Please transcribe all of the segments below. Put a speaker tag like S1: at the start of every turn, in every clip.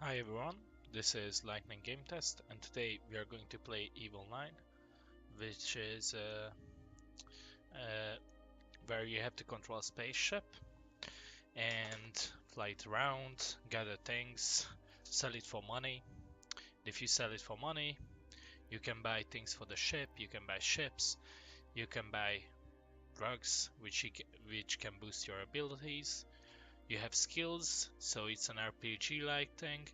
S1: Hi everyone, this is Lightning Game Test, and today we are going to play EVE Online, which is where you have to control a spaceship and fly it around, gather things, sell it for money. If you sell it for money, you can buy things for the ship, you can buy ships, you can buy drugs, which can boost your abilities. You have skills, so it's an RPG-like thing.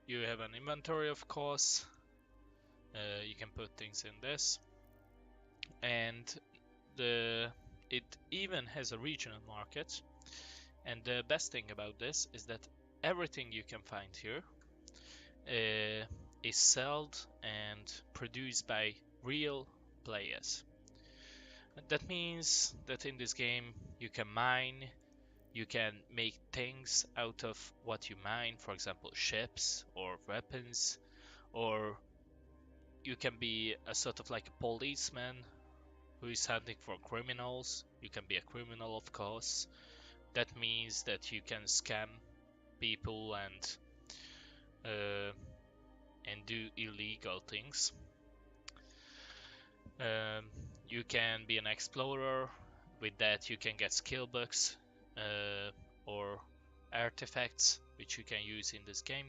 S1: You have an inventory, of course. You can put things in this, and it even has a regional market. And the best thing about this is that everything you can find here is sold and produced by real players. That means that in this game you can mine, you can make things out of what you mine, for example ships or weapons, or you can be a sort of like a policeman who is hunting for criminals. You can be a criminal, of course. That means that you can scam people and do illegal things. You can be an explorer. With that, you can get skill books or artifacts which you can use in this game.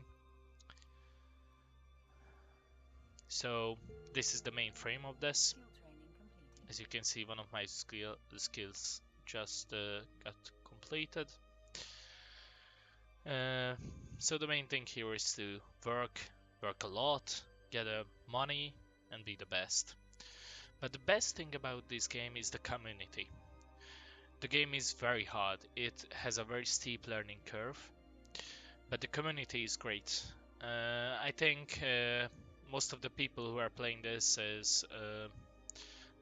S1: So this is the main frame of this. As you can see, one of my skills just got completed. So the main thing here is to work a lot, gather money, and be the best. But the best thing about this game is the community. The game is very hard. It has a very steep learning curve, but the community is great. I think most of the people who are playing this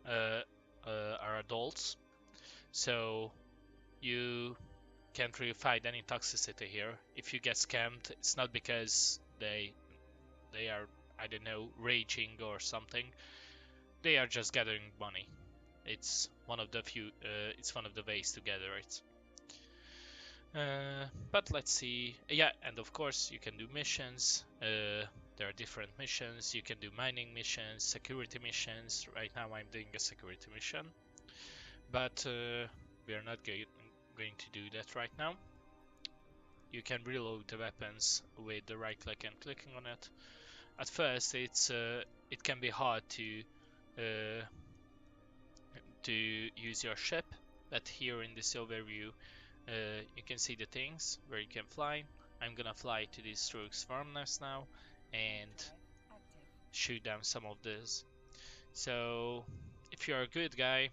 S1: are adults, so you can't really find any toxicity here. If you get scammed, it's not because they are, I don't know, raging or something. They are just gathering money. It's one of the it's one of the ways to gather it. But let's see. Yeah, and of course you can do missions. There are different missions. You can do mining missions, security missions. Right now I'm doing a security mission, but we are not going to do that right now. You can reload the weapons with the right click and clicking on it. At first it can be hard to use your ship, but here in this overview you can see the things where you can fly. I'm gonna fly to this Thorax farm nest now and shoot down some of this. So if you're a good guy,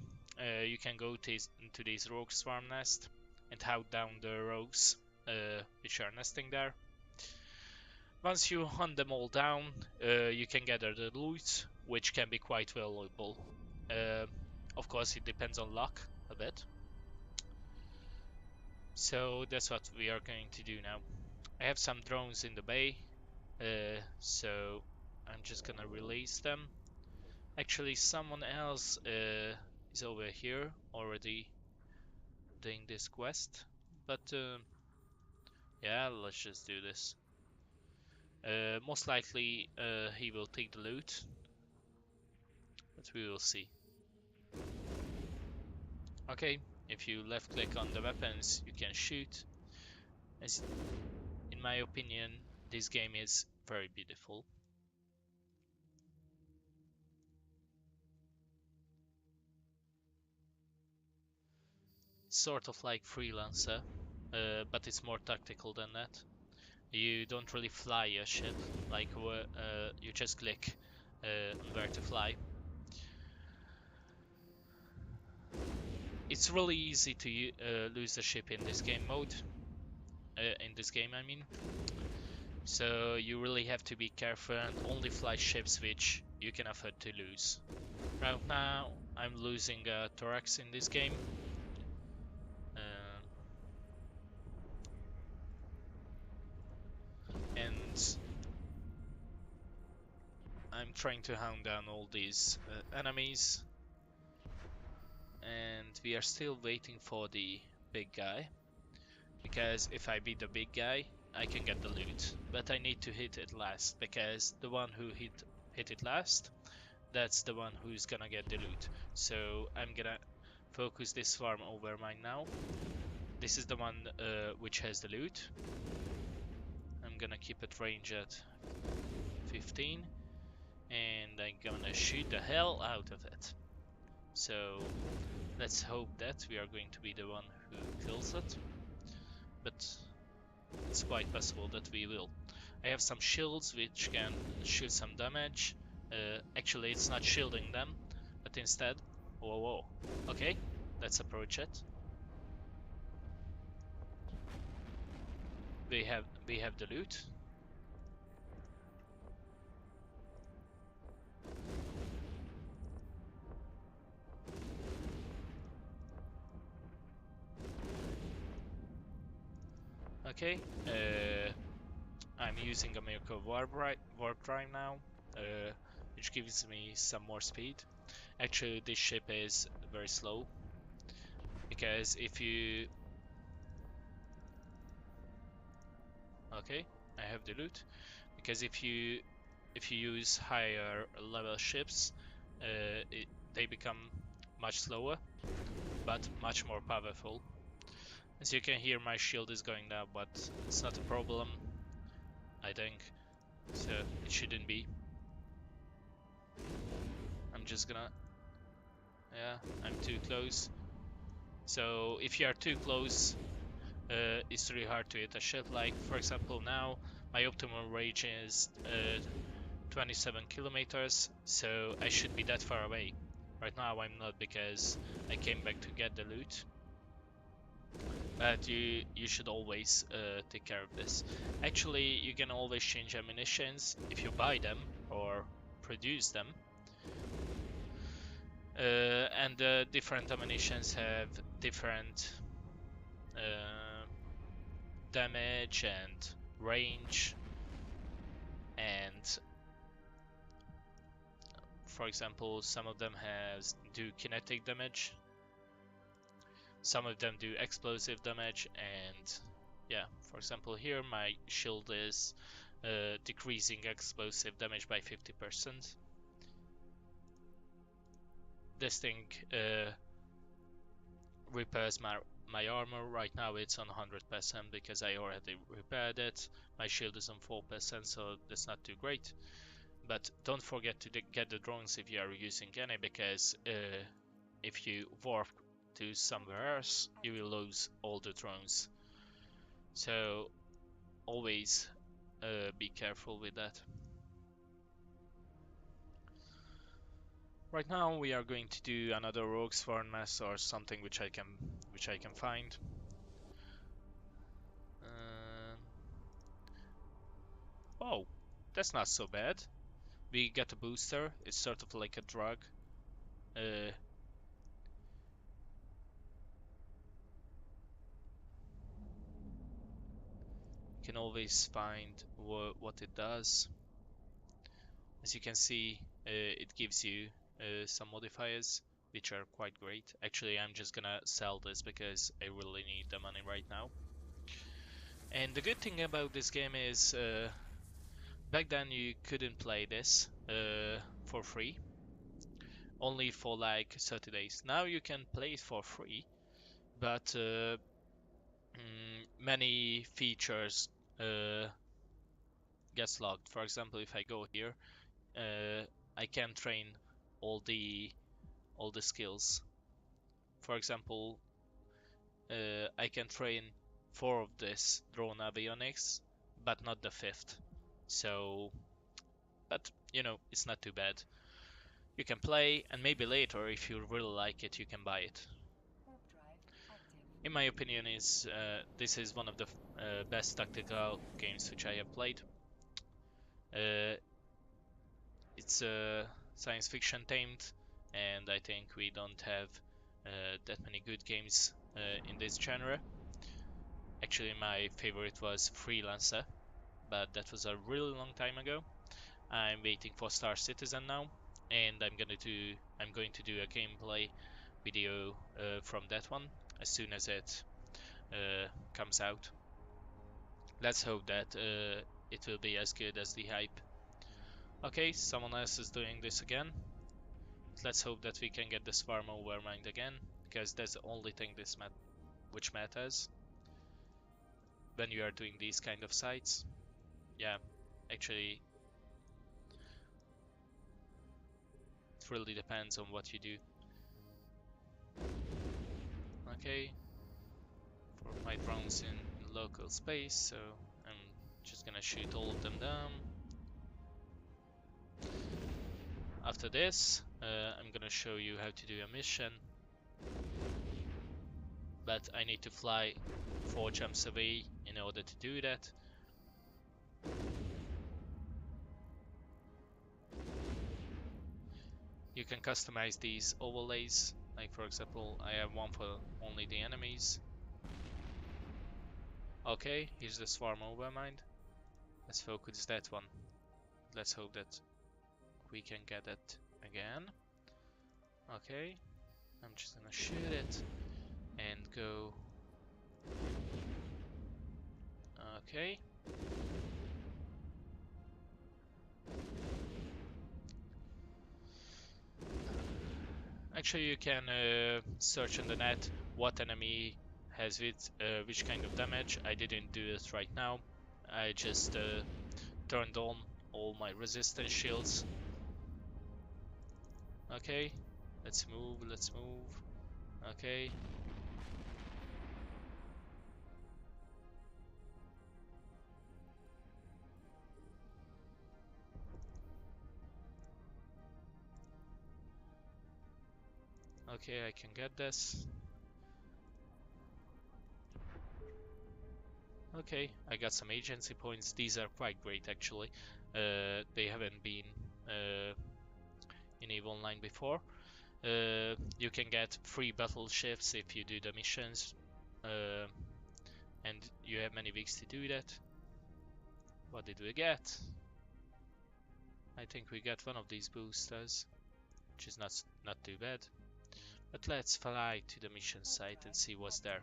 S1: you can go into this rogues farm nest and hunt down the rogues which are nesting there. Once you hunt them all down, you can gather the loot, which can be quite valuable. Of course, it depends on luck a bit. So that's what we are going to do now. I have some drones in the bay, so I'm just gonna release them. Actually, someone else is over here already doing this quest, but yeah, let's just do this. Most likely he will take the loot, but we will see. Okay, if you left click on the weapons, you can shoot. As in my opinion, this game is very beautiful. Sort of like Freelancer, but it's more tactical than that. You don't really fly a ship, like you just click on where to fly. It's really easy to lose the ship in this game mode. In this game, I mean. So you really have to be careful and only fly ships which you can afford to lose. Right now, I'm losing Thorax in this game. And I'm trying to hound down all these enemies. And we are still waiting for the big guy. because if I beat the big guy, I can get the loot. But I need to hit it last, because the one who hit it last, that's the one who's gonna get the loot. So I'm gonna focus this farm over mine now. This is the one which has the loot. I'm gonna keep it range at 15, and I'm gonna shoot the hell out of it. So let's hope that we are going to be the one who kills it, but it's quite possible that we will. I have some shields which can shoot some damage. Actually, it's not shielding them, but instead, whoa. Okay, let's approach it. We have the loot. Okay, I'm using a miracle warp drive now, which gives me some more speed. Actually, this ship is very slow, because if you... Okay, I have the loot. Because if you use higher level ships, they become much slower, but much more powerful. As you can hear, my shield is going down, but it's not a problem, I think, so it shouldn't be. I'm just gonna... Yeah, I'm too close. So if you are too close, it's really hard to hit a ship. Like, for example, now my optimal range is 27 kilometers, so I should be that far away. Right now I'm not, because I came back to get the loot. But you should always take care of this. Actually, you can always change ammunitions if you buy them or produce them. And different ammunitions have different damage and range, and for example, some of them do kinetic damage, some of them do explosive damage, and yeah, for example here my shield is decreasing explosive damage by 50%. This thing repairs my armor. Right now it's on 100% because I already repaired it. My shield is on 4%, so that's not too great. But don't forget to get the drones if you are using any, because if you warp to somewhere else, you will lose all the drones. So always be careful with that. Right now we are going to do another rogue's furnace or something which I can find. Oh, that's not so bad. We get a booster. It's sort of like a drug. You can always find what it does. As you can see, it gives you some modifiers, which are quite great. Actually, I'm just gonna sell this because I really need the money right now. And the good thing about this game is, back then you couldn't play this for free, only for like 30 days. Now you can play it for free, but many features gets locked. For example, if I go here, I can train all the skills. For example, I can train 4 of this drone avionics, but not the 5th. So, but you know, it's not too bad. You can play, and maybe later, if you really like it, you can buy it. In my opinion, this is one of the best tactical games which I have played. It's science fiction themed, and I think we don't have that many good games in this genre. Actually, my favorite was Freelancer, but that was a really long time ago. I'm waiting for Star Citizen now, and I'm going to do a gameplay video from that one as soon as it comes out. Let's hope that it will be as good as the hype. Okay, someone else is doing this again. Let's hope that we can get this farm overmined again, because that's the only thing which matters when you are doing these kind of sites. Yeah, actually, it really depends on what you do. Okay, for my drones in local space, so I'm just gonna shoot all of them down. After this, I'm gonna show you how to do a mission, but I need to fly 4 jumps away in order to do that. You can customize these overlays, like for example, I have one for only the enemies. Okay, here's the swarm overmind. Let's focus that one. Let's hope that we can get it again. Okay, I'm just gonna shoot it and go. Okay. Actually, you can search on the net what enemy has which kind of damage. I didn't do it right now. I just turned on all my resistance shields. Okay, let's move, let's move. Okay. Okay, I can get this. Okay, I got some agency points. These are quite great actually. They haven't been in EVE Online before. You can get free battle shifts if you do the missions, and you have many weeks to do that. What did we get? I think we got one of these boosters, which is not too bad. But let's fly to the mission site and see what's there.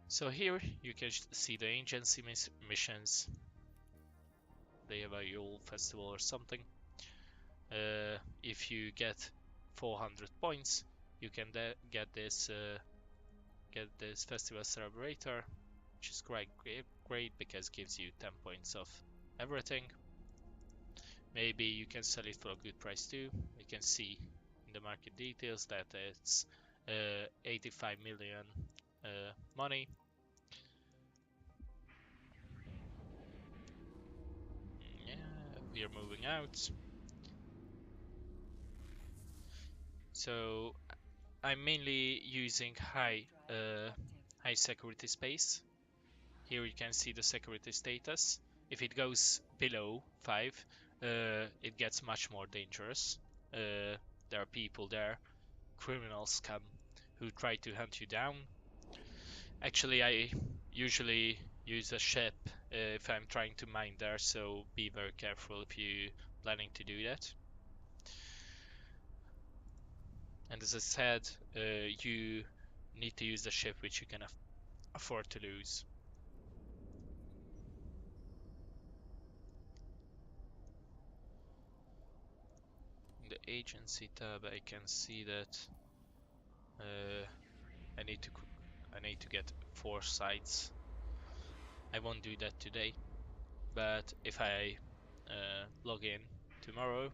S1: So here you can see the agency missions. They have a Yule festival or something. If you get 400 points, you can get this festival celebrator, which is quite great because it gives you 10 points of everything. Maybe you can sell it for a good price too. You can see in the market details that it's 85 million money. Yeah, we are moving out. So I'm mainly using high security space. Here you can see the security status. If it goes below 5, it gets much more dangerous. There are people there, criminals come, who try to hunt you down. Actually, I usually use a ship if I'm trying to mine there, so be very careful if you're planning to do that. And as I said, you need to use the ship which you can afford to lose. In the agency tab, I can see that I need to get 4 sites. I won't do that today, but if I log in tomorrow,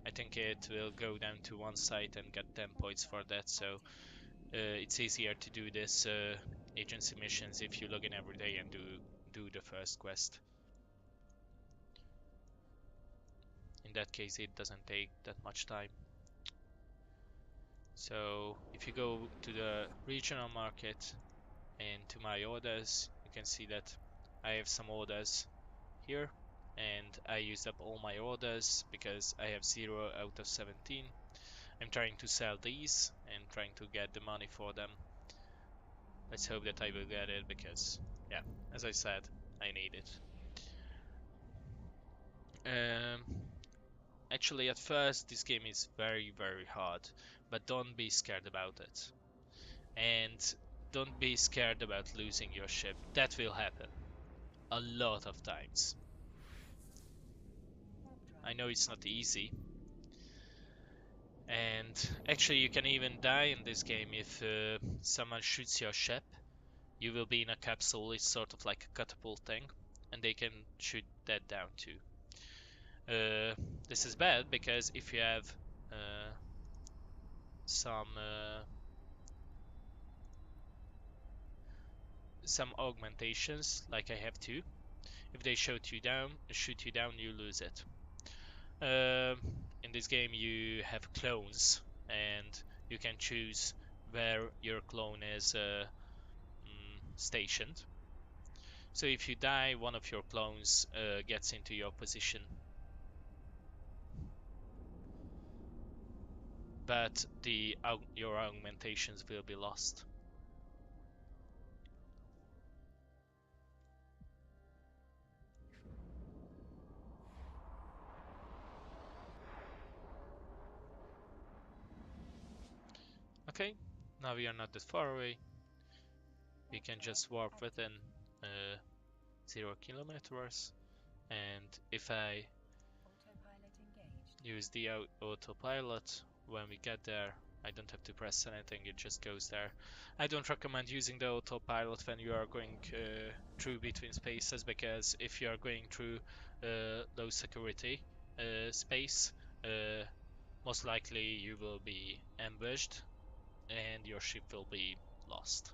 S1: I think it will go down to 1 site and get 10 points for that. So it's easier to do this agency missions if you log in every day and do the first quest. In that case, it doesn't take that much time. So if you go to the regional market and to my orders, you can see that I have some orders here, and I used up all my orders because I have 0 out of 17. I'm trying to sell these and trying to get the money for them. Let's hope that I will get it because, yeah, as I said, I need it. Actually, at first, this game is very, very hard, but don't be scared about it. And don't be scared about losing your ship. That will happen a lot of times. I know it's not easy. And actually, you can even die in this game if someone shoots your ship. You will be in a capsule, it's sort of like a catapult thing, and they can shoot that down too. This is bad because if you have uh, some some augmentations, like I have two, if they shoot you down, you lose it. In this game, you have clones, and you can choose where your clone is stationed. So if you die, one of your clones gets into your position, but your augmentations will be lost. Okay, now we are not that far away. We can just warp within 0 kilometers, and if I use the autopilot when we get there, I don't have to press anything, it just goes there. I don't recommend using the autopilot when you are going through between spaces, because if you are going through low security space, most likely you will be ambushed and your ship will be lost.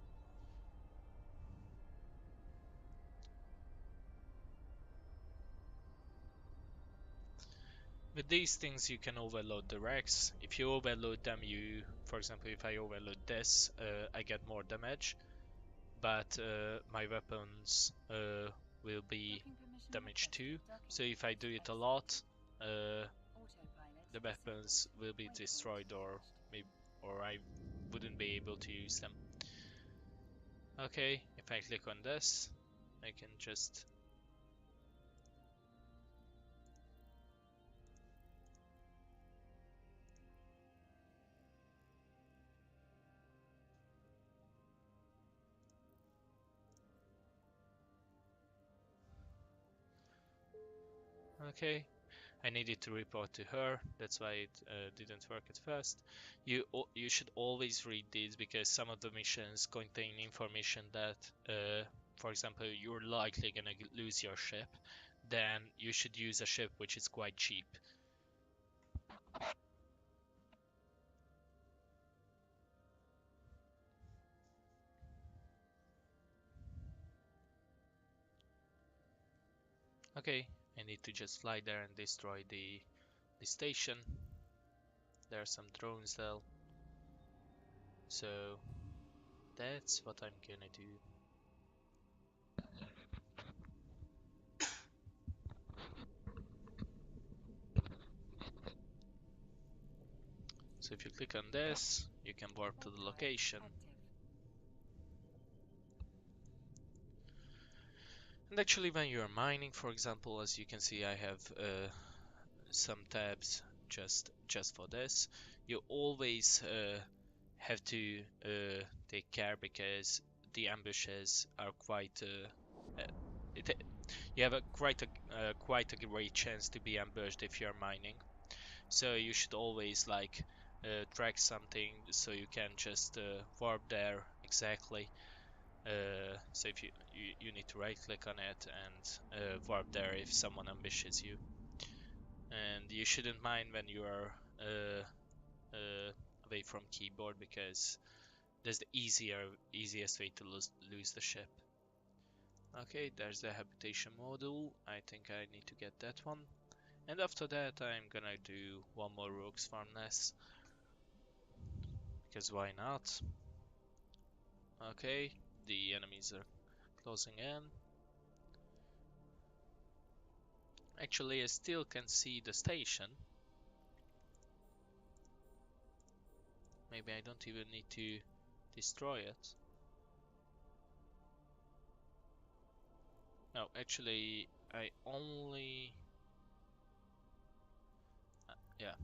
S1: With these things you can overload the racks. If you overload them, for example, if I overload this, I get more damage, but my weapons will be damaged too. So if I do it a lot, the weapons will be destroyed, or I wouldn't be able to use them. Okay, if I click on this, I can just okay. I needed to report to her, that's why it didn't work at first. You should always read these, because some of the missions contain information that, for example, you're likely gonna lose your ship. Then you should use a ship which is quite cheap. Okay, I need to just fly there and destroy the station. There are some drones though, so that's what I'm gonna do. So if you click on this, you can warp to the location. And actually, when you're mining, for example, as you can see, I have some tabs just for this. You always have to take care, because the ambushes are quite it, you have quite a great chance to be ambushed if you're mining. So you should always like track something so you can just warp there exactly. So if you need to right click on it and warp there if someone ambushes you. And you shouldn't mind when you are uh, away from keyboard, because that's the easiest way to lose the ship. Okay, there's the habitation module. I think I need to get that one. And after that I'm gonna do one more rogue's farmness, because why not? Okay, the enemies are closing in. Actually, I still can see the station. Maybe I don't even need to destroy it. No, actually, I only... Yeah.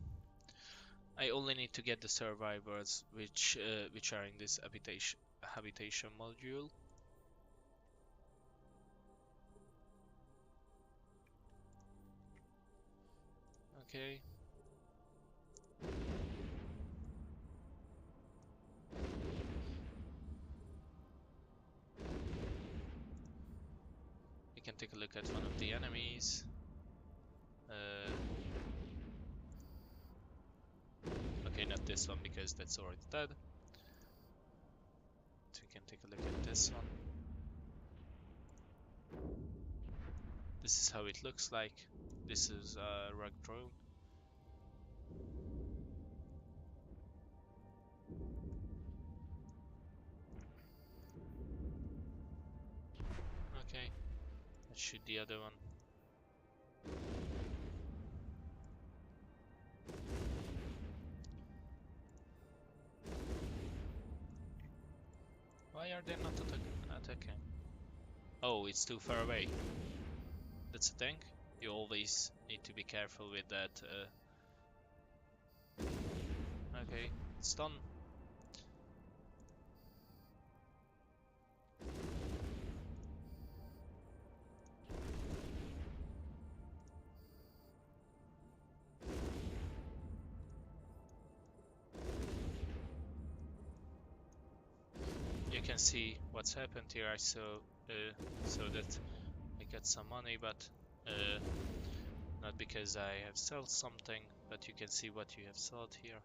S1: I only need to get the survivors which are in this habitation module. Okay. We can take a look at one of the enemies. Okay, not this one because that's already dead. So we can take a look at this one. This is how it looks like. This is a rug drone. Okay, let's shoot the other one. Why are they not attacking? Oh, it's too far away. That's the thing. You always need to be careful with that. Okay, it's done. You can see what's happened here. I saw so that I got some money, but not because I have sold something, but you can see what you have sold here.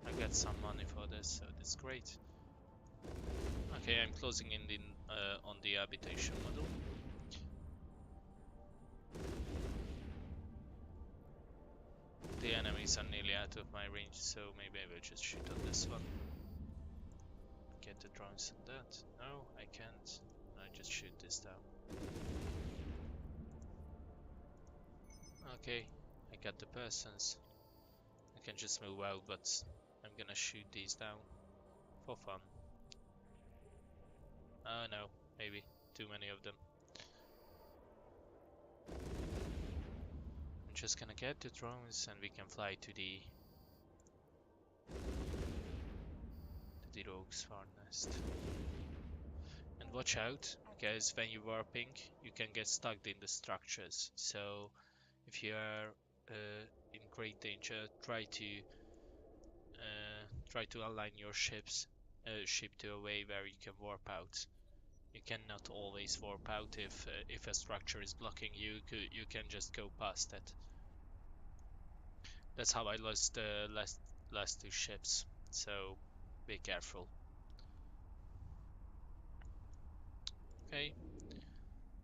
S1: I got some money for this, so that's great. Okay, I'm closing in on the habitation model. The enemies are nearly out of my range, so maybe I will just shoot on this one. Get the drones on that. No, I can't. I just shoot this down. Okay, I got the persons. I can just move out, but I'm gonna shoot these down for fun. Oh no, maybe too many of them. I'm just gonna get the drones and we can fly to the rogue's farm nest. And watch out, because when you're warping, you can get stuck in the structures. So if you are in great danger, try to align your ship to a way where you can warp out. You cannot always warp out if a structure is blocking you. You can just go past it. That's how I lost the last two ships. So be careful. Okay,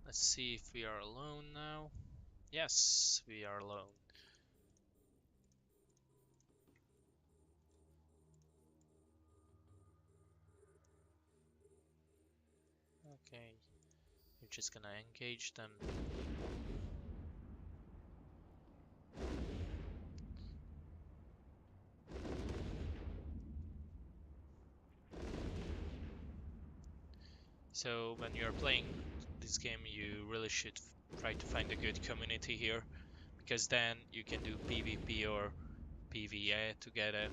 S1: let's see if we are alone now. Yes, we are alone. Okay, we're just gonna engage them. So when you're playing this game, you really should try to find a good community here, because then you can do PvP or PvE together.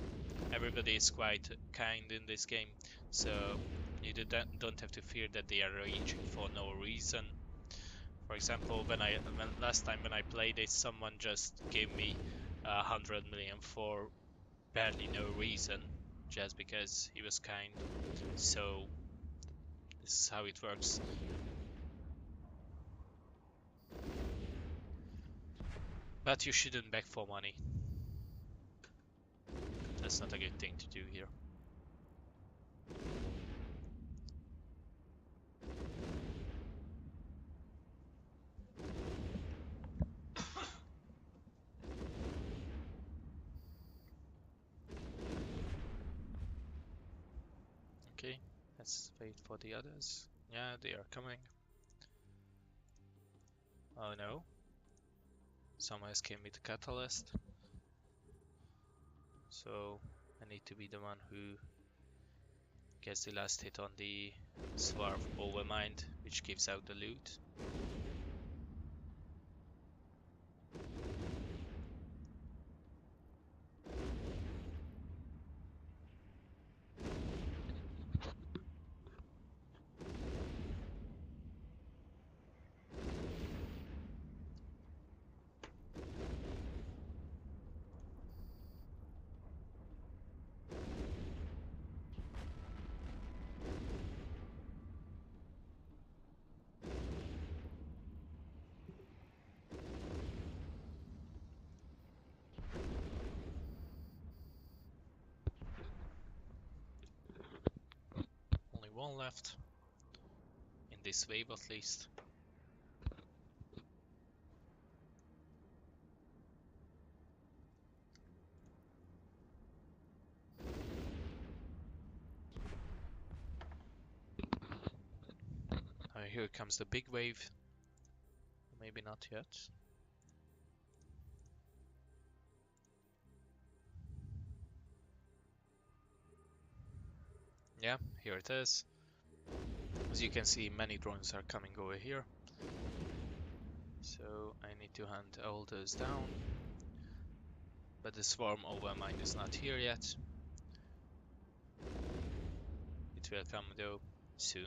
S1: Everybody is quite kind in this game, so you don't have to fear that they are raging for no reason. For example, last time when I played it, someone just gave me 100 million for barely no reason, just because he was kind. So this is how it works. But you shouldn't beg for money. That's not a good thing to do here. Okay, let's wait for the others. Yeah, they are coming. Oh no. Someone else came with a catalyst. So I need to be the one who gets the last hit on the Swarf Overmind, which gives out the loot. one left. In this wave at least. Here comes the big wave. Maybe not yet. Yeah, here it is. As you can see, many drones are coming over here. So I need to hunt all those down. But the swarm overmind is not here yet. It will come though, soon.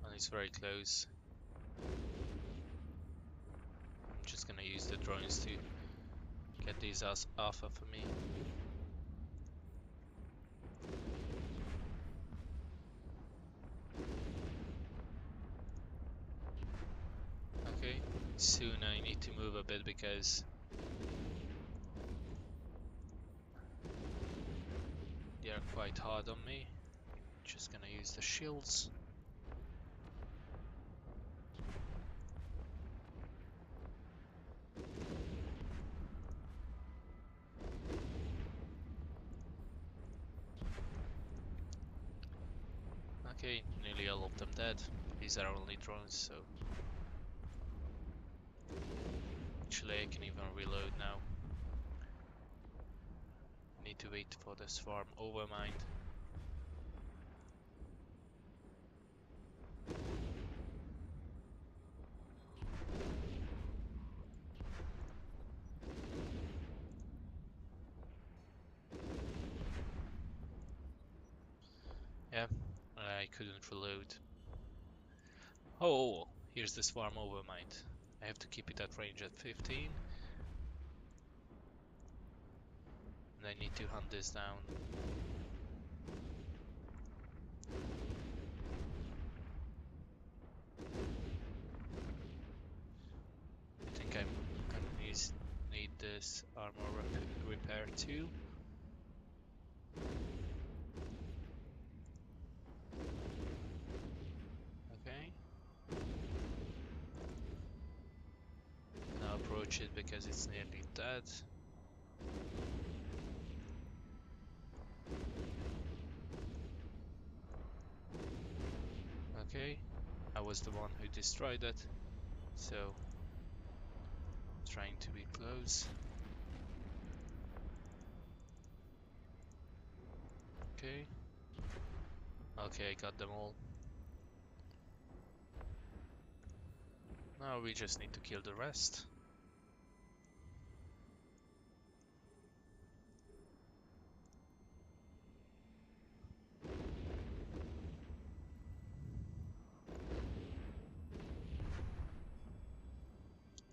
S1: And it's very close. I'm just gonna use the drones to get these off of me. Okay, soon I need to move a bit because they are quite hard on me. Just gonna use the shields. Okay, nearly all of them dead. These are only drones, so actually I can even reload now. Need to wait for the swarm overmind. Yeah, I couldn't reload. Oh, here's the swarm overmind. I have to keep it at range at 15. And I need to hunt this down. I think I'm gonna need this armor repair too. Okay. Now approach it because it's nearly dead. Okay, I was the one who destroyed it, so trying to be close. Okay. Okay, I got them all. Now we just need to kill the rest.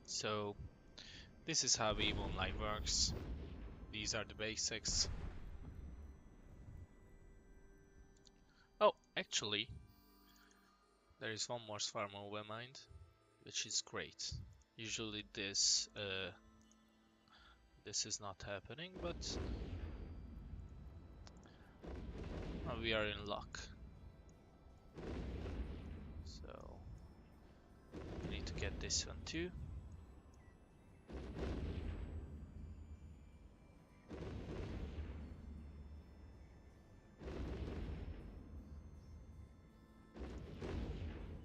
S1: So this is how EVE Online works. These are the basics. Oh, actually, there is one more swarm overmind, which is great. Usually this is not happening, but we are in luck. So we need to get this one too.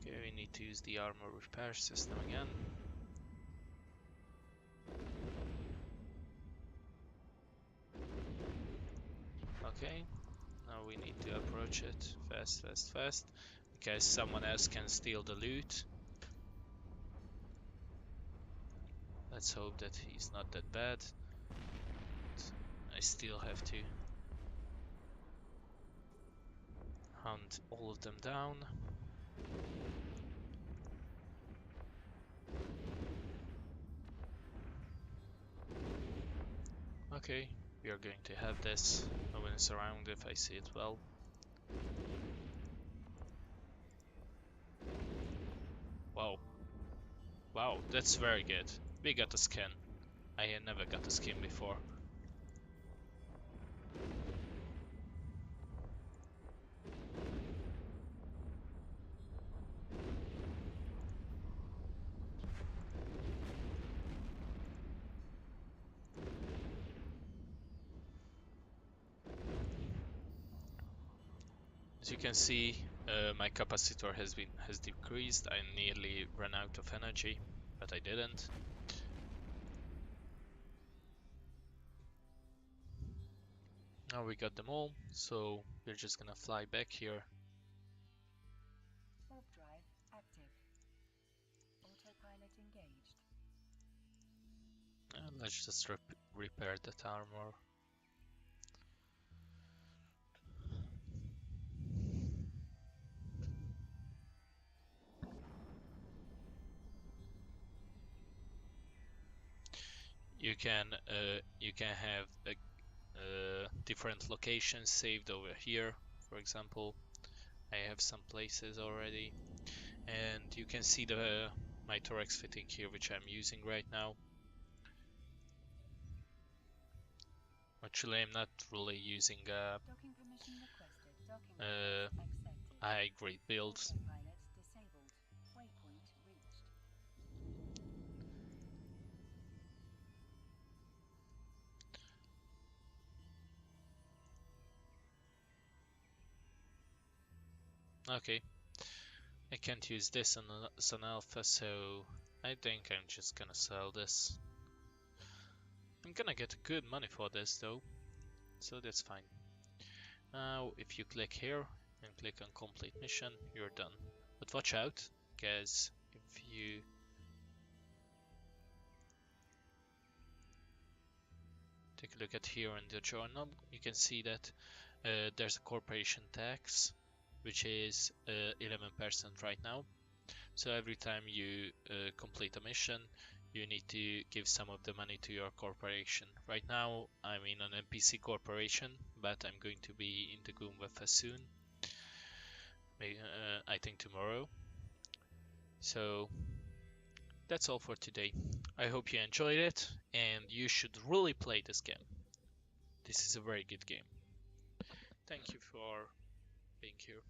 S1: Okay, we need to use the armor repair system again. Okay, now we need to approach it fast, fast, fast, because someone else can steal the loot. Let's hope that he's not that bad. I still have to hunt all of them down. Okay, we are going to have this. No one is around if I see it well. Wow. Wow, that's very good. We got a skin. I never got a skin before. As you can see, my capacitor has decreased. I nearly ran out of energy, but I didn't. Now we got them all, so we're just gonna fly back here.
S2: Warp drive active. Autopilot engaged.
S1: Let's just repair that armor. You can have different locations saved over here. For example, I have some places already, and you can see the my Thorax fitting here, which I'm using right now. Actually, I'm not really using
S2: Docking permission requested. Docking accepted.
S1: high grade builds.
S2: Autopilot disabled. Waypoint reached.
S1: Okay, I can't use this as an alpha, so I think I'm just gonna sell this. I'm gonna get good money for this though, so that's fine. Now, if you click here and click on complete mission, you're done. But watch out, because if you take a look at here in the journal, you can see that there's a corporation tax, which is 11% right now. So every time you complete a mission, you need to give some of the money to your corporation. Right now, I'm in an NPC corporation, but I'm going to be in the Goomweffa soon. I think tomorrow. So that's all for today. I hope you enjoyed it, and you should really play this game. This is a very good game. Thank you for being here.